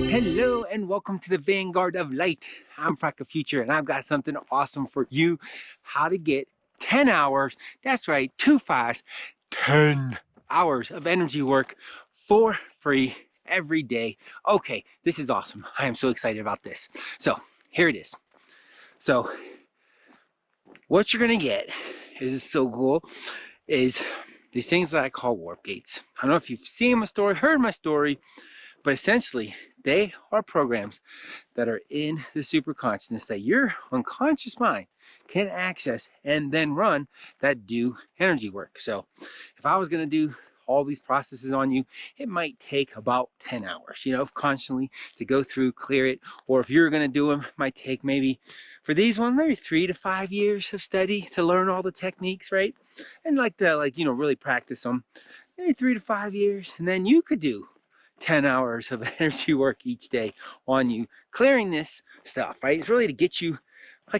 Hello and welcome to the Vanguard of Light. I'm Fracka Future and I've got something awesome for you. How to get 10 hours, that's right, 2 5, 10 hours of energy work for free every day. Okay, this is awesome. I am so excited about this. So here it is. So what you're gonna get is so cool is these things that I call warp gates. I don't know if you've seen my story, heard my story, but essentially they are programs that are in the super consciousness that your unconscious mind can access and then run that do energy work. So if I was going to do all these processes on you, it might take about 10 hours, constantly to go through, clear it. Or if you're going to do them, it might take maybe, for these ones, maybe 3 to 5 years of study to learn all the techniques, right? And really practice them, maybe 3 to 5 years. And then you could do 10 hours of energy work each day on you, clearing this stuff, right? It's really to get you,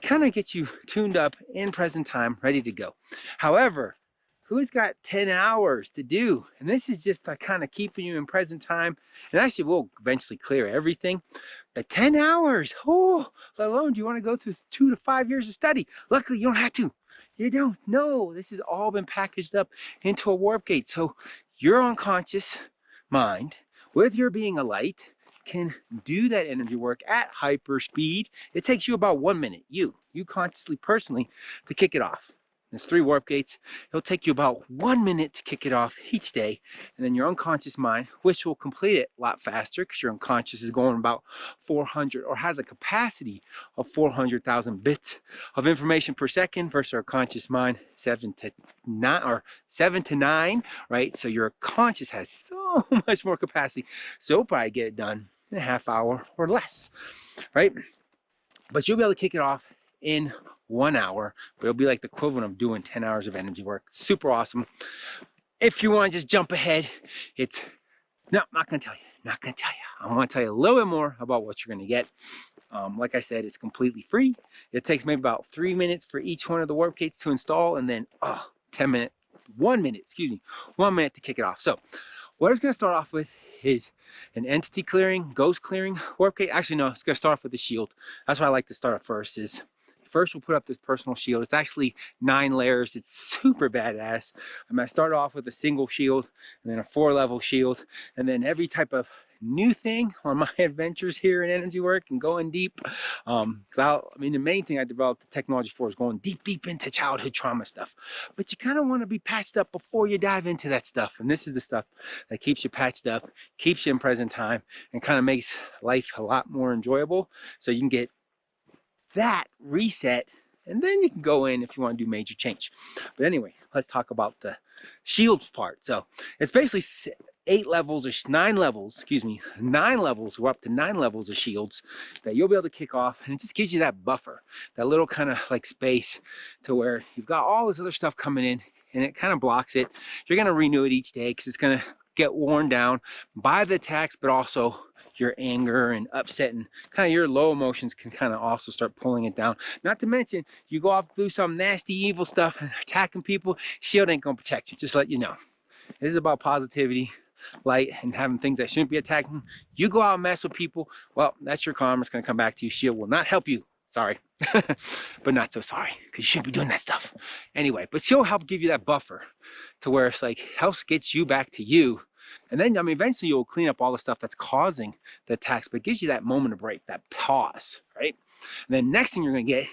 kind of get you tuned up in present time, ready to go. However, who's got 10 hours to do? And this is just kind of keeping you in present time. And actually, we'll eventually clear everything. But 10 hours, let alone do you want to go through 2 to 5 years of study? Luckily, you don't have to. You don't. No, this has all been packaged up into a warp gate. So your unconscious mind, with your being a light, can do that energy work at hyper speed. It takes you about 1 minute, you consciously, personally, to kick it off. There's 3 warp gates. It'll take you about 1 minute to kick it off each day. And then your unconscious mind, which will complete it a lot faster because your unconscious is going about 400 or has a capacity of 400,000 bits of information per second versus our conscious mind 7 to 9, right? So your conscious has so much more capacity. So it'll probably get it done in a half hour or less, right? But you'll be able to kick it off in 1 hour, but it'll be like the equivalent of doing 10 hours of energy work. Super awesome. If you want to just jump ahead, not gonna tell you. I want to tell you a little bit more about what you're gonna get. Like I said, it's completely free. It takes maybe about 3 minutes for each one of the warp gates to install, and then 1 minute to kick it off. So what it's gonna start off with is an entity clearing, ghost clearing warp gate. Actually, no, it's gonna start off with the shield. That's why I like to start first. First, we'll put up this personal shield. It's actually 9 layers. It's super badass. I'm gonna start off with a single shield, and then a 4-level shield, and then every type of new thing on my adventures here in energy work and going deep. The main thing I developed the technology for is going deep into childhood trauma stuff. But you kind of want to be patched up before you dive into that stuff. And this is the stuff that keeps you patched up, keeps you in present time, and kind of makes life a lot more enjoyable. So you can get that reset, and then you can go in if you want to do major change. But anyway, let's talk about the shields part. So it's basically 9 levels. We're up to 9 levels of shields that you'll be able to kick off, and it just gives you that buffer, that little kind of like space to where you've got all this other stuff coming in, and it kind of blocks it. You're going to renew it each day because it's going to get worn down by the attacks, but also your anger and upset and kind of your low emotions can kind of also start pulling it down. Not to mention, you go off and do some nasty, evil stuff and attacking people, shield ain't gonna protect you, just let you know. This is about positivity, light, and having things that shouldn't be attacking. You go out and mess with people, well, that's your karma. It's gonna come back to you. Shield will not help you. Sorry, but not so sorry, because you shouldn't be doing that stuff. Anyway, but she'll help give you that buffer to where it's like, helps gets you back to you. And then, eventually you'll clean up all the stuff that's causing the attacks, but it gives you that moment of break, that pause, right? And then next thing you're going to get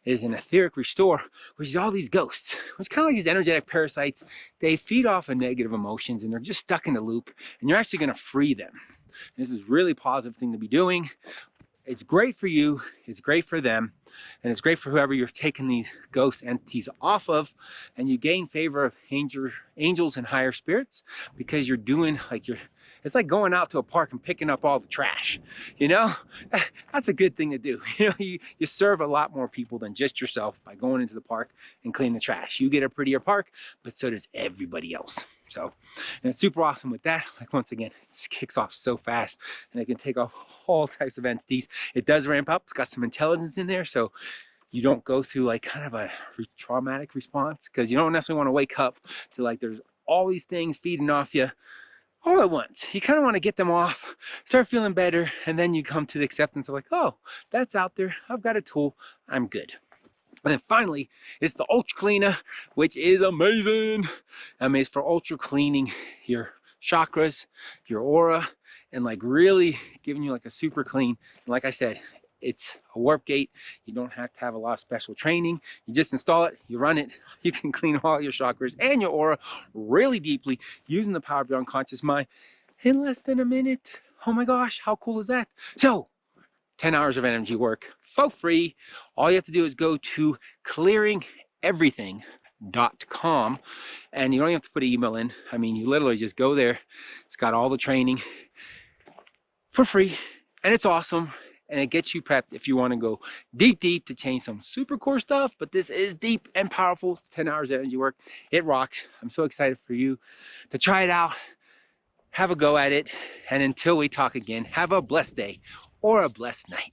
is an etheric restore, which is all these ghosts, which kind of like these energetic parasites. They feed off of negative emotions, and they're just stuck in the loop, and you're actually going to free them. And this is a really positive thing to be doing. It's great for you, it's great for them, and it's great for whoever you're taking these ghost entities off of, and you gain favor of angels and higher spirits because you're doing it's like going out to a park and picking up all the trash, That's a good thing to do. You serve a lot more people than just yourself by going into the park and cleaning the trash. You get a prettier park, but so does everybody else. So, and it's super awesome with that. Like, once again, it kicks off so fast, and it can take off all types of entities. It does ramp up. It's got some intelligence in there, so you don't go through like kind of a traumatic response, because you don't necessarily want to wake up to like there's all these things feeding off you all at once. You kind of want to get them off, start feeling better, and then you come to the acceptance of like, oh, that's out there. I've got a tool. I'm good. And then finally, it's the Ultra Cleaner, which is amazing. I mean, it's for ultra cleaning your chakras, your aura, and like really giving you like a super clean. And like I said, it's a warp gate. You don't have to have a lot of special training. You just install it, you run it, you can clean all your chakras and your aura really deeply using the power of your unconscious mind in less than a minute. Oh my gosh, how cool is that? So 10 hours of energy work for free. All you have to do is go to clearingeverything.com, and you don't even have to put an email in. I mean, you literally just go there. It's got all the training for free, and it's awesome. And it gets you prepped if you want to go deep to change some super core stuff. But this is deep and powerful. It's 10 hours of energy work. It rocks. I'm so excited for you to try it out. Have a go at it. And until we talk again, have a blessed day or a blessed night.